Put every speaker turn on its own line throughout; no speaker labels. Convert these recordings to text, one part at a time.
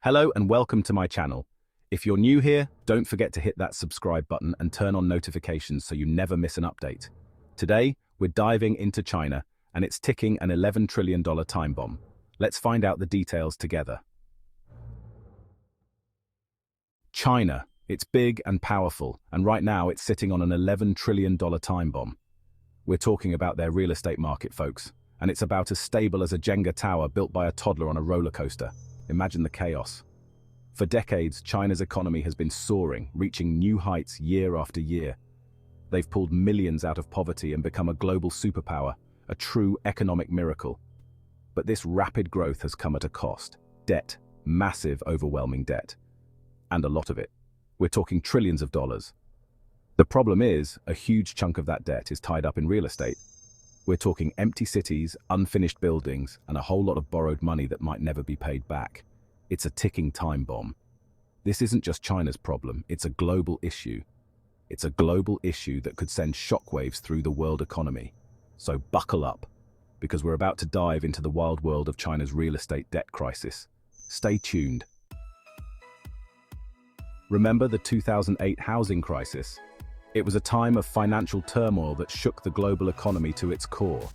Hello and welcome to my channel. If you're new here, don't forget to hit that subscribe button and turn on notifications so you never miss an update. Today, we're diving into China, and it's ticking an $11 trillion time bomb. Let's find out the details together. China. It's big and powerful, and right now it's sitting on an $11 trillion time bomb. We're talking about their real estate market, folks, and it's about as stable as a Jenga tower built by a toddler on a roller coaster. Imagine the chaos. For decades, China's economy has been soaring, reaching new heights year after year. They've pulled millions out of poverty and become a global superpower, a true economic miracle. But this rapid growth has come at a cost. Debt, massive, overwhelming debt. And a lot of it. We're talking trillions of dollars. The problem is, a huge chunk of that debt is tied up in real estate. We're talking empty cities, unfinished buildings, and a whole lot of borrowed money that might never be paid back. It's a ticking time bomb. This isn't just China's problem, it's a global issue. It's a global issue that could send shockwaves through the world economy. So buckle up, because we're about to dive into the wild world of China's real estate debt crisis. Stay tuned. Remember the 2008 housing crisis? It was a time of financial turmoil that shook the global economy to its core.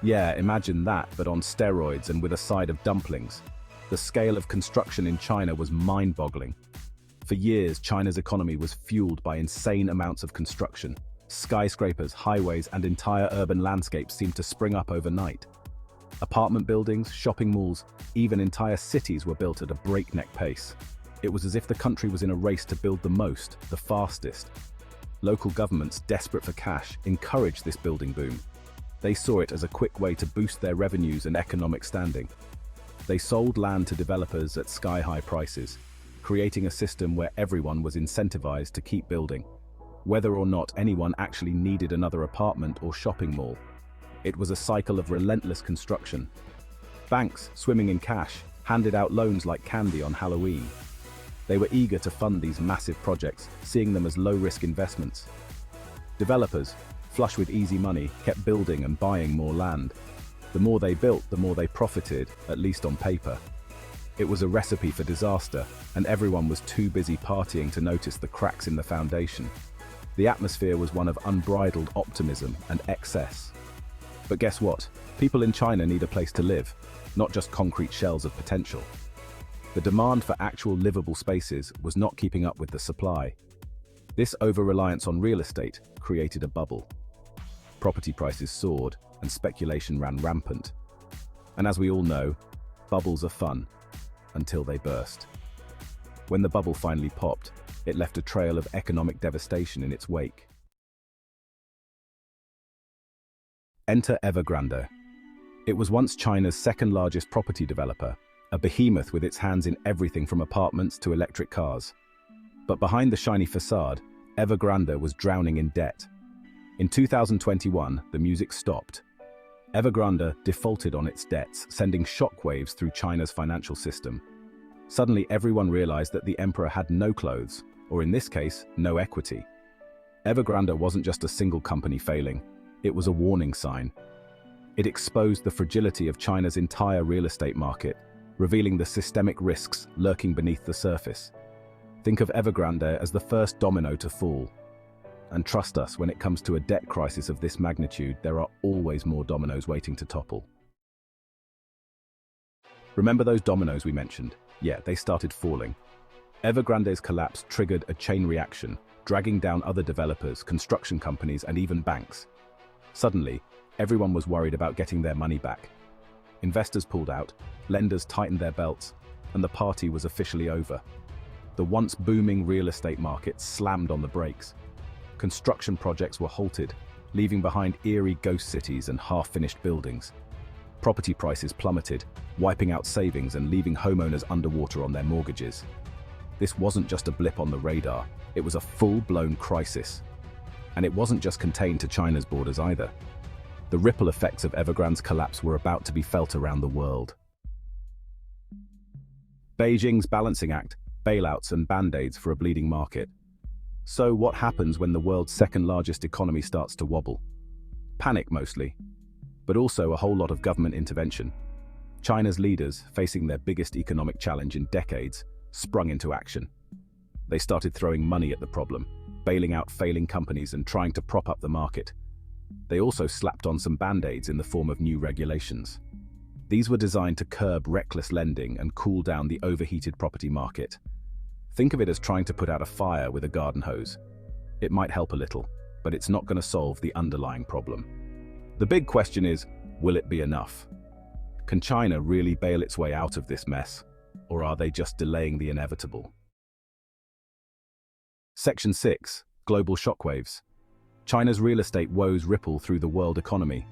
Yeah, imagine that, but on steroids and with a side of dumplings. The scale of construction in China was mind-boggling. For years, China's economy was fueled by insane amounts of construction. Skyscrapers, highways, and entire urban landscapes seemed to spring up overnight. Apartment buildings, shopping malls, even entire cities were built at a breakneck pace. It was as if the country was in a race to build the most, the fastest. Local governments, desperate for cash, encouraged this building boom. They saw it as a quick way to boost their revenues and economic standing. They sold land to developers at sky-high prices, creating a system where everyone was incentivized to keep building, whether or not anyone actually needed another apartment or shopping mall. It was a cycle of relentless construction. Banks, swimming in cash, handed out loans like candy on Halloween. They were eager to fund these massive projects, seeing them as low-risk investments. Developers, flush with easy money, kept building and buying more land. The more they built, the more they profited, at least on paper. It was a recipe for disaster, and everyone was too busy partying to notice the cracks in the foundation. The atmosphere was one of unbridled optimism and excess. But guess what? People in China need a place to live, not just concrete shells of potential. The demand for actual livable spaces was not keeping up with the supply. This over-reliance on real estate created a bubble. Property prices soared and speculation ran rampant. And as we all know, bubbles are fun until they burst. When the bubble finally popped, it left a trail of economic devastation in its wake. Enter Evergrande. It was once China's second-largest property developer, a behemoth with its hands in everything from apartments to electric cars. But behind the shiny facade, Evergrande was drowning in debt. In 2021, the music stopped. Evergrande defaulted on its debts, sending shockwaves through China's financial system. Suddenly, everyone realized that the emperor had no clothes, or in this case, no equity. Evergrande wasn't just a single company failing, it was a warning sign. It exposed the fragility of China's entire real estate market, revealing the systemic risks lurking beneath the surface. Think of Evergrande as the first domino to fall. And trust us, when it comes to a debt crisis of this magnitude, there are always more dominoes waiting to topple. Remember those dominoes we mentioned? Yeah, they started falling. Evergrande's collapse triggered a chain reaction, dragging down other developers, construction companies, and even banks. Suddenly, everyone was worried about getting their money back. Investors pulled out, lenders tightened their belts, and the party was officially over. The once booming real estate market slammed on the brakes. Construction projects were halted, leaving behind eerie ghost cities and half-finished buildings. Property prices plummeted, wiping out savings and leaving homeowners underwater on their mortgages. This wasn't just a blip on the radar, it was a full-blown crisis. And it wasn't just contained to China's borders either. The ripple effects of Evergrande's collapse were about to be felt around the world. Beijing's balancing act, bailouts and band-aids for a bleeding market. So what happens when the world's second-largest economy starts to wobble? Panic mostly, but also a whole lot of government intervention. China's leaders, facing their biggest economic challenge in decades, sprung into action. They started throwing money at the problem, bailing out failing companies and trying to prop up the market. They also slapped on some band-aids in the form of new regulations. These were designed to curb reckless lending and cool down the overheated property market. Think of it as trying to put out a fire with a garden hose. It might help a little, but it's not going to solve the underlying problem. The big question is, will it be enough? Can China really bail its way out of this mess, or are they just delaying the inevitable? Section 6. Global shockwaves. China's real estate woes ripple through the world economy.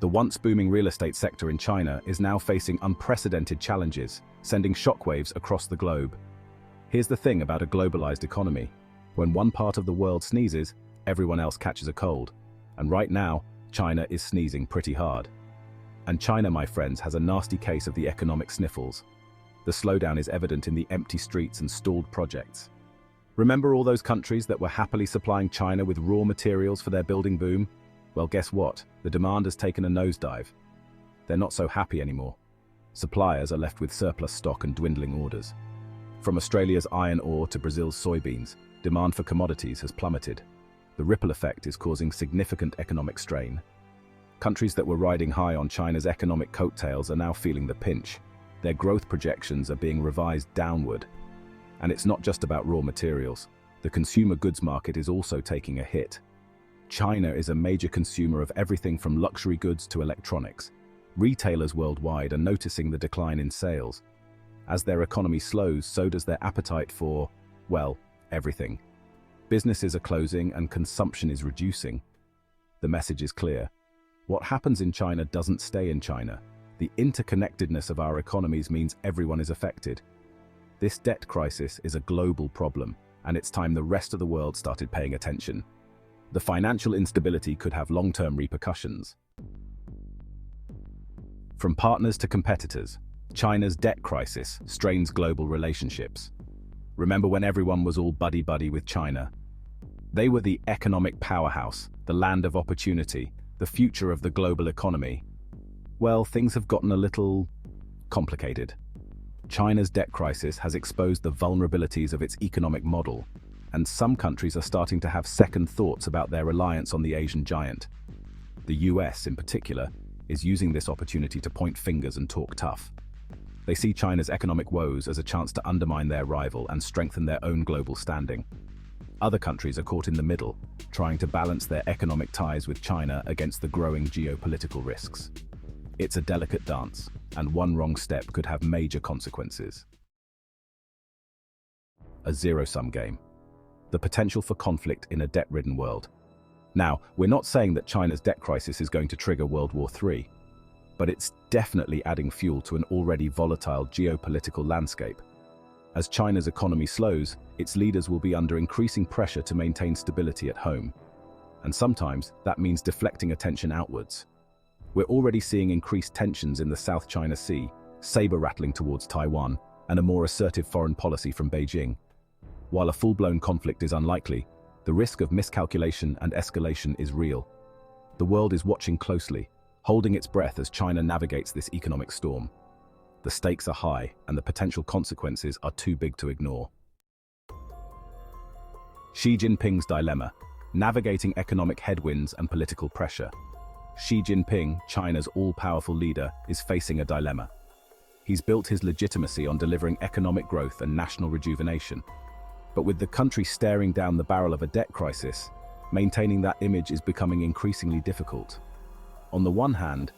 The once booming real estate sector in China is now facing unprecedented challenges, sending shockwaves across the globe. Here's the thing about a globalized economy. When one part of the world sneezes, everyone else catches a cold. And right now, China is sneezing pretty hard. And China, my friends, has a nasty case of the economic sniffles. The slowdown is evident in the empty streets and stalled projects. Remember all those countries that were happily supplying China with raw materials for their building boom? Well, guess what? The demand has taken a nosedive. They're not so happy anymore. Suppliers are left with surplus stock and dwindling orders. From Australia's iron ore to Brazil's soybeans, demand for commodities has plummeted. The ripple effect is causing significant economic strain. Countries that were riding high on China's economic coattails are now feeling the pinch. Their growth projections are being revised downward. And it's not just about raw materials. The consumer goods market is also taking a hit. China is a major consumer of everything from luxury goods to electronics. Retailers worldwide are noticing the decline in sales. As their economy slows, so does their appetite for, well, everything. Businesses are closing and consumption is reducing. The message is clear. What happens in China doesn't stay in China. The interconnectedness of our economies means everyone is affected. This debt crisis is a global problem, and it's time the rest of the world started paying attention. The financial instability could have long-term repercussions. From partners to competitors, China's debt crisis strains global relationships. Remember when everyone was all buddy-buddy with China? They were the economic powerhouse, the land of opportunity, the future of the global economy. Well, things have gotten a little complicated. China's debt crisis has exposed the vulnerabilities of its economic model, and some countries are starting to have second thoughts about their reliance on the Asian giant. The US, in particular, is using this opportunity to point fingers and talk tough. They see China's economic woes as a chance to undermine their rival and strengthen their own global standing. Other countries are caught in the middle, trying to balance their economic ties with China against the growing geopolitical risks. It's a delicate dance, and one wrong step could have major consequences. A zero-sum game. The potential for conflict in a debt-ridden world. Now, we're not saying that China's debt crisis is going to trigger World War III, but it's definitely adding fuel to an already volatile geopolitical landscape. As China's economy slows, its leaders will be under increasing pressure to maintain stability at home. And sometimes that means deflecting attention outwards. We're already seeing increased tensions in the South China Sea, saber-rattling towards Taiwan, and a more assertive foreign policy from Beijing. While a full-blown conflict is unlikely, the risk of miscalculation and escalation is real. The world is watching closely, holding its breath as China navigates this economic storm. The stakes are high, and the potential consequences are too big to ignore. Xi Jinping's dilemma: navigating economic headwinds and political pressure. Xi Jinping, China's all-powerful leader, is facing a dilemma. He's built his legitimacy on delivering economic growth and national rejuvenation. But with the country staring down the barrel of a debt crisis, maintaining that image is becoming increasingly difficult. On the one hand,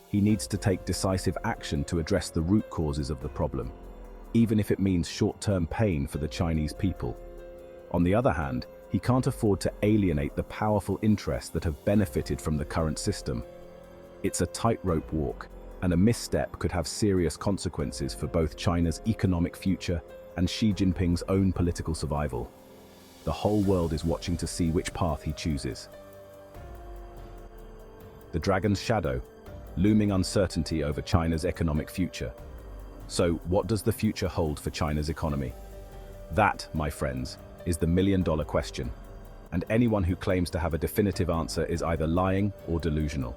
he needs to take decisive action to address the root causes of the problem, even if it means short-term pain for the Chinese people. On the other hand, he can't afford to alienate the powerful interests that have benefited from the current system. It's a tightrope walk, and a misstep could have serious consequences for both China's economic future and Xi Jinping's own political survival. The whole world is watching to see which path he chooses. The dragon's shadow, looming uncertainty over China's economic future. So, what does the future hold for China's economy? That, my friends, is the million-dollar question, and anyone who claims to have a definitive answer is either lying or delusional.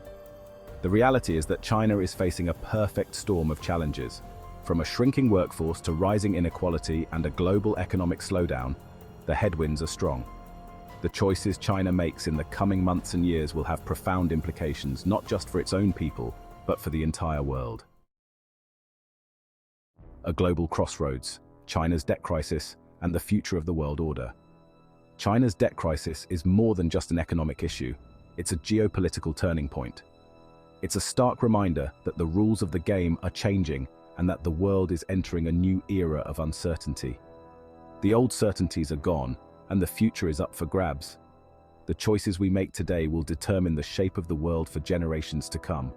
The reality is that China is facing a perfect storm of challenges. From a shrinking workforce to rising inequality and a global economic slowdown, the headwinds are strong. The choices China makes in the coming months and years will have profound implications, not just for its own people, but for the entire world. A global crossroads, China's debt crisis, and the future of the world order. China's debt crisis is more than just an economic issue, it's a geopolitical turning point. It's a stark reminder that the rules of the game are changing and that the world is entering a new era of uncertainty. The old certainties are gone, and the future is up for grabs. The choices we make today will determine the shape of the world for generations to come.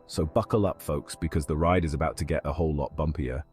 So buckle up, folks, because the ride is about to get a whole lot bumpier.